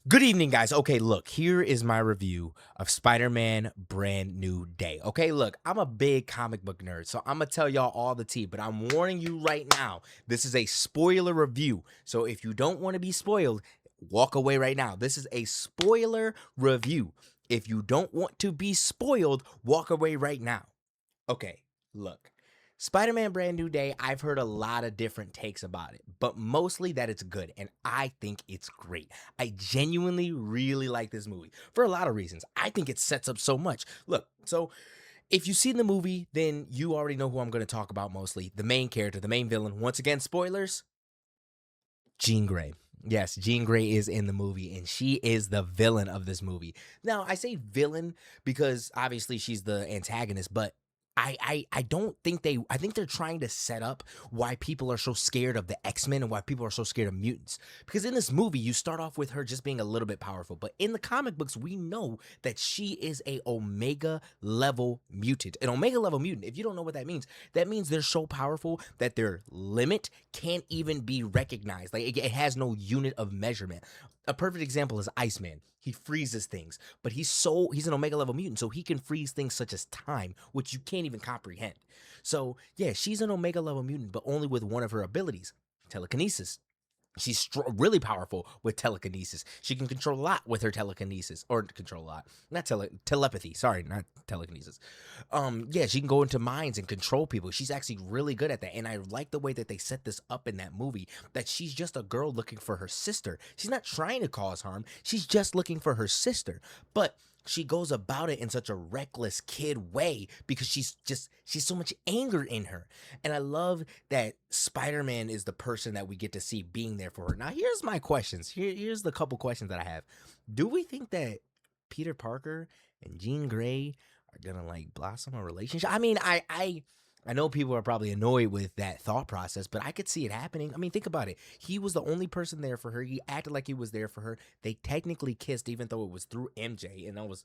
Good evening, guys. Okay, look, here is my review of Spider-Man Brand New Day. Okay, look, I'm a big comic book nerd, so I'm gonna tell y'all all the tea, but I'm warning you right now, this is a spoiler review. So if you don't want to be spoiled, walk away right now. This is a spoiler review. If you don't want to be spoiled, walk away right now. Okay, look. Spider-Man Brand New Day, I've heard a lot of different takes about it, but mostly that it's good, and I think it's great. I genuinely really like this movie for a lot of reasons. I think it sets up so much. Look, so if you've seen the movie, then you already know who I'm going to talk about mostly. The main character, the main villain. Once again, spoilers, Jean Grey. Yes, Jean Grey is in the movie, and she is the villain of this movie. Now, I say villain because obviously she's the antagonist, but I don't think I think they're trying to set up why people are so scared of the X-Men and why people are so scared of mutants. Because in this movie, you start off with her just being a little bit powerful, but in the comic books, we know that she is a Omega level mutant. An Omega level mutant, if you don't know what that means they're so powerful that their limit can't even be recognized. Like it has no unit of measurement. A perfect example is Iceman. He freezes things, but he's an Omega level mutant, so he can freeze things such as time, which you can't even comprehend. So yeah, she's an Omega level mutant, but only with one of her abilities, telekinesis. She's really powerful with telekinesis. She can control a lot with her telekinesis, or control a lot, not telepathy. Sorry, not telekinesis. Yeah, she can go into minds and control people. She's actually really good at that, and I like the way that they set this up in that movie. That she's just a girl looking for her sister. She's not trying to cause harm. She's just looking for her sister, but she goes about it in such a reckless kid way because she's so much anger in her. And I love that Spider-Man is the person that we get to see being there for her. Now, here's my questions. Here's the couple questions that I have. Do we think that Peter Parker and Jean Grey are gonna like blossom a relationship? I mean, I know people are probably annoyed with that thought process, but I could see it happening. I mean, think about it. He was the only person there for her. He acted like he was there for her. They technically kissed, even though it was through MJ. And that was,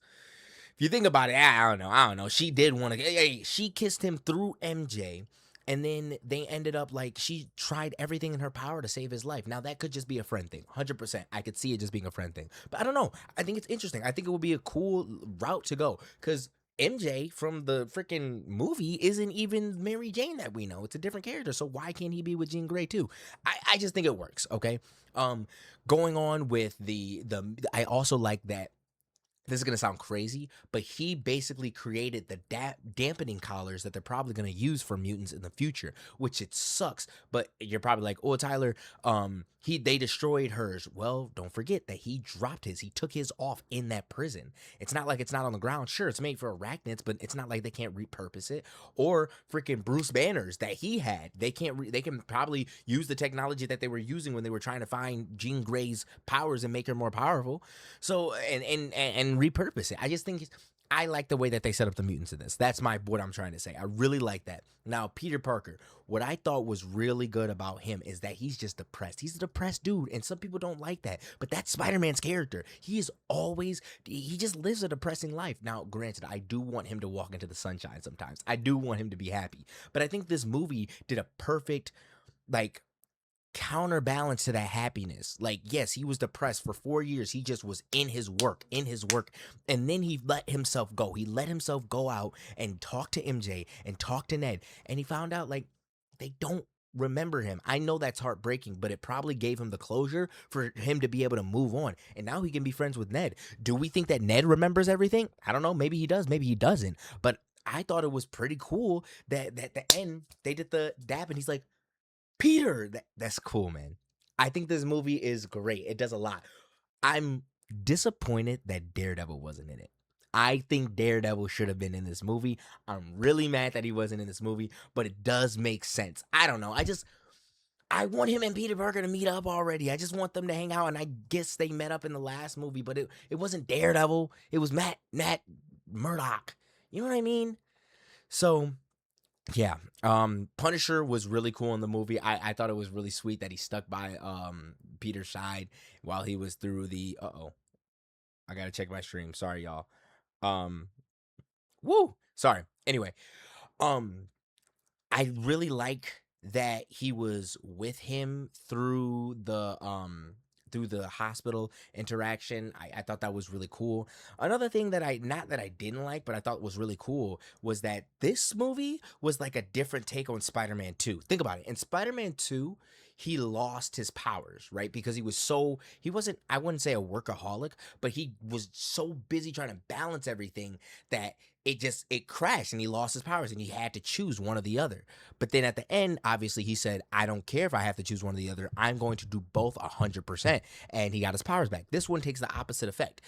if you think about it, I don't know. She did want to. She kissed him through MJ, and then they ended up like she tried everything in her power to save his life. Now that could just be a friend thing, 100%. I could see it just being a friend thing, but I don't know. I think it's interesting. I think it would be a cool route to go because MJ from the freaking movie isn't even Mary Jane that we know. It's a different character. So why can't he be with Jean Grey too? I just think it works. Okay. Um, Going on with I also like that this is going to sound crazy, but he basically created the dampening collars that they're probably going to use for mutants in the future, which it sucks. But you're probably like, oh, Tyler, they destroyed hers. Well, don't forget that he dropped his. He took his off in that prison. It's not like it's not on the ground. Sure, it's made for arachnids, but it's not like they can't repurpose it. Or freaking Bruce Banners that he had. They can't. They can probably use the technology that they were using when they were trying to find Jean Grey's powers and make her more powerful. So and repurpose it. I just think I like the way that they set up the mutants in this. That's what I'm trying to say. I really like that. Now, Peter Parker, what I thought was really good about him is that he's just depressed. He's a depressed dude, and some people don't like that. But that's Spider-Man's character. He just lives a depressing life. Now, granted, I do want him to walk into the sunshine sometimes. I do want him to be happy. But I think this movie did a perfect, like, counterbalance to that happiness. Like, yes, he was depressed for 4 years. He just was in his work. And then he let himself go. He let himself go out and talk to MJ and talk to Ned. And he found out, like, they don't remember him. I know that's heartbreaking, but it probably gave him the closure for him to be able to move on. And now he can be friends with Ned. Do we think that Ned remembers everything? I don't know. Maybe he does. Maybe he doesn't. But I thought it was pretty cool that at the end they did the dab and he's like, Peter, that's cool, man. I think this movie is great. It does a lot. I'm disappointed that Daredevil wasn't in it. I think Daredevil should have been in this movie. I'm really mad that he wasn't in this movie, but it does make sense. I don't know. I want him and Peter Parker to meet up already. I just want them to hang out, and I guess they met up in the last movie, but it wasn't Daredevil. It was Matt Murdock. You know what I mean? So yeah. Punisher was really cool in the movie. I thought it was really sweet that he stuck by Peter's side while he was through the I gotta check my stream. Sorry, y'all. Um Woo! Sorry. Anyway, um I really like that he was with him through the hospital interaction. I thought that was really cool. Another thing that I not that I didn't like, but I thought was really cool was that this movie was like a different take on Spider-Man 2. Think about it. In Spider-Man 2, he lost his powers, right? Because he wasn't, I wouldn't say a workaholic, but he was so busy trying to balance everything that it crashed and he lost his powers and he had to choose one or the other. But then at the end, obviously he said, I don't care if I have to choose one or the other. I'm going to do both 100%. And he got his powers back. This one takes the opposite effect.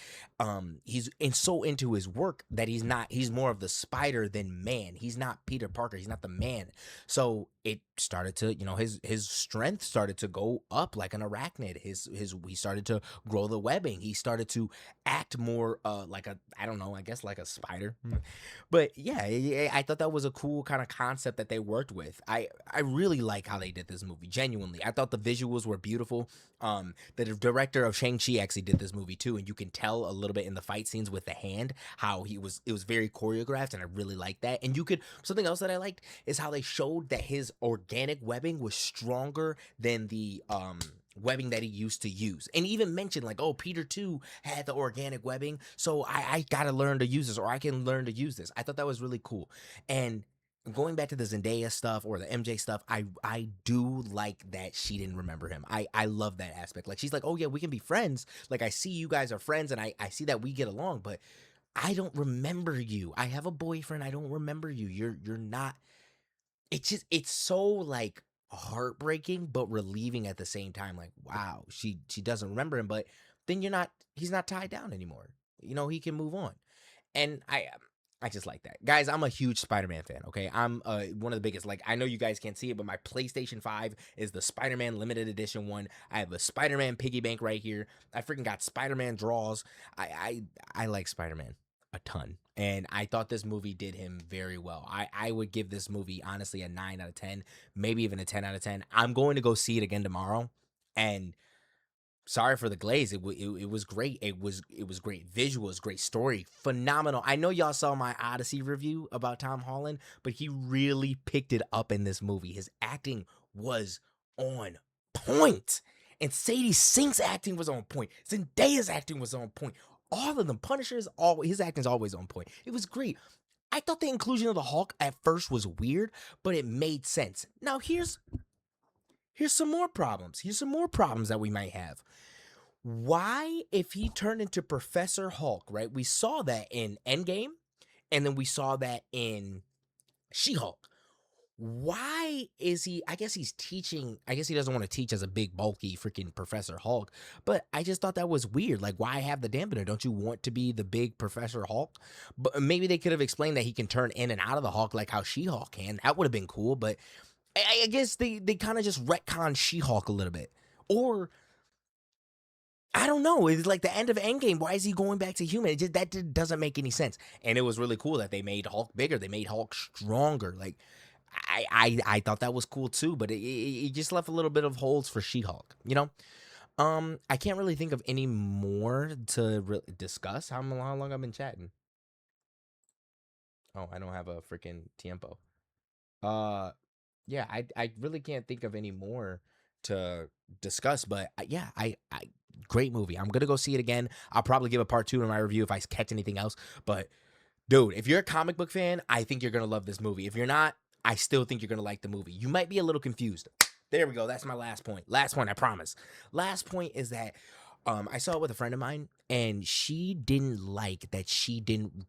So into his work that he's more of the spider than man. He's not Peter Parker. He's not the man. So it started to, his strength started to go up like an arachnid. He started to grow the webbing. He started to act more like a, I don't know, I guess like a spider. But yeah, I thought that was a cool kind of concept that they worked with. I really like how they did this movie. Genuinely, I thought the visuals were beautiful. The director of Shang-Chi actually did this movie too, and you can tell a little bit in the fight scenes with the hand how it was very choreographed, and I really liked that. And something else that I liked is how they showed that his organic webbing was stronger than the webbing that he used to use, and even mentioned like, oh, Peter too had the organic webbing, so I gotta learn to use this, or I can learn to use this. I thought that was really cool. And going back to the Zendaya stuff or the MJ stuff, I do like that she didn't remember him. I love that aspect. Like, she's like, oh yeah, we can be friends. Like, I see you guys are friends, and I see that we get along, but I don't remember you. I have a boyfriend. I don't remember you. You're not. It's so like heartbreaking but relieving at the same time. Like, wow, she doesn't remember him, but then he's not tied down anymore. He can move on. And I just like that. Guys, I'm a huge Spider-Man fan, okay? I'm one of the biggest. Like, I know you guys can't see it, but my PlayStation 5 is the Spider-Man limited edition one. I have a Spider-Man piggy bank right here. I freaking got Spider-Man draws. I like Spider-Man a ton. And I thought this movie did him very well. I would give this movie honestly a 9 out of 10, maybe even a 10 out of 10. I'm going to go see it again tomorrow. And sorry for the glaze. It was great. It was great visuals, great story, phenomenal. I know y'all saw my Odyssey review about Tom Holland, but he really picked it up in this movie. His acting was on point, and Sadie Sink's acting was on point. Zendaya's acting was on point. All of them, his acting's always on point. It was great. I thought the inclusion of the Hulk at first was weird, but it made sense. Now here's some more problems. Here's some more problems that we might have. Why, if he turned into Professor Hulk, right? We saw that in Endgame, and then we saw that in She-Hulk. Why is he? I guess he's teaching. I guess he doesn't want to teach as a big, bulky, freaking Professor Hulk. But I just thought that was weird. Like, why have the dampener? Don't you want to be the big Professor Hulk? But maybe they could have explained that he can turn in and out of the Hulk like how She-Hulk can. That would have been cool. But I guess they kind of just retcon She-Hulk a little bit. Or I don't know. It's like the end of Endgame. Why is he going back to human? Doesn't make any sense. And it was really cool that they made Hulk bigger. They made Hulk stronger. Like, I thought that was cool too. But it just left a little bit of holes for She-Hulk. I can't really think of any more to discuss. How long I've been chatting? Oh, I don't have a freaking tiempo. Uh, yeah, I really can't think of any more to discuss, but yeah, I great movie. I'm gonna go see it again. I'll probably give a part two in my review if I catch anything else. But dude, if you're a comic book fan, I think you're gonna love this movie. If you're not, I still think you're gonna like the movie. You might be a little confused. There we go. That's my last point. Last point, I promise. Last point is that I saw it with a friend of mine, and she didn't like that she didn't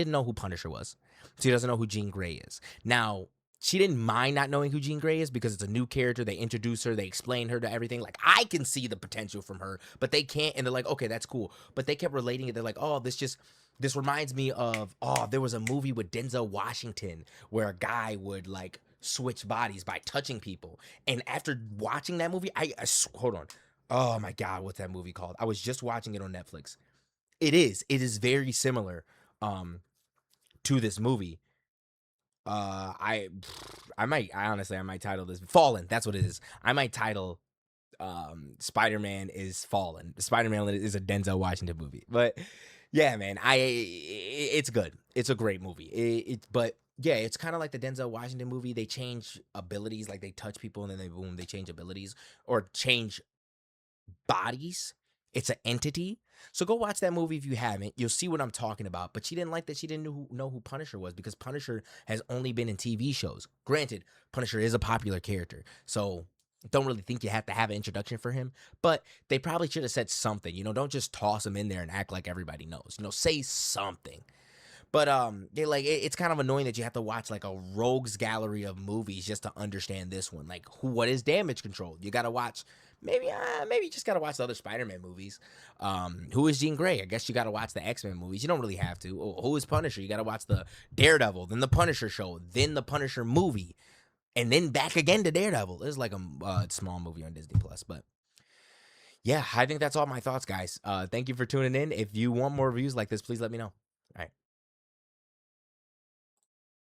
know who Punisher was. She doesn't know who Jean Grey is. Now, she didn't mind not knowing who Jean Grey is because it's a new character. They introduce her, they explain her to everything. Like, I can see the potential from her, but they can't, and they're like, okay, that's cool. But they kept relating it. They're like, oh, this reminds me of, oh, there was a movie with Denzel Washington where a guy would like switch bodies by touching people. And after watching that movie, hold on. Oh my God, what's that movie called? I was just watching it on Netflix. It is very similar to this movie. I might title this Fallen. That's what it is. I might title Spider-Man is Fallen. Spider-Man is a Denzel Washington movie. But yeah, man, it's good. It's a great movie. But yeah, it's kind of like the Denzel Washington movie. They change abilities, like they touch people and then they change abilities or change bodies. It's an entity. So go watch that movie if you haven't. You'll see what I'm talking about. But she didn't like that she didn't know who Punisher was because Punisher has only been in TV shows. Granted, Punisher is a popular character. So don't really think you have to have an introduction for him. But they probably should have said something. Don't just toss him in there and act like everybody knows. Say something. But they like it's kind of annoying that you have to watch like a rogues gallery of movies just to understand this one. Like what is damage control? You got to watch maybe you just got to watch the other Spider-Man movies. Who is Jean Grey? I guess you got to watch the X-Men movies. You don't really have to. Oh, who is Punisher? You got to watch the Daredevil, then the Punisher show, then the Punisher movie, and then back again to Daredevil. It's like a small movie on Disney Plus, but yeah, I think that's all my thoughts, guys. Thank you for tuning in. If you want more reviews like this, please let me know. All right.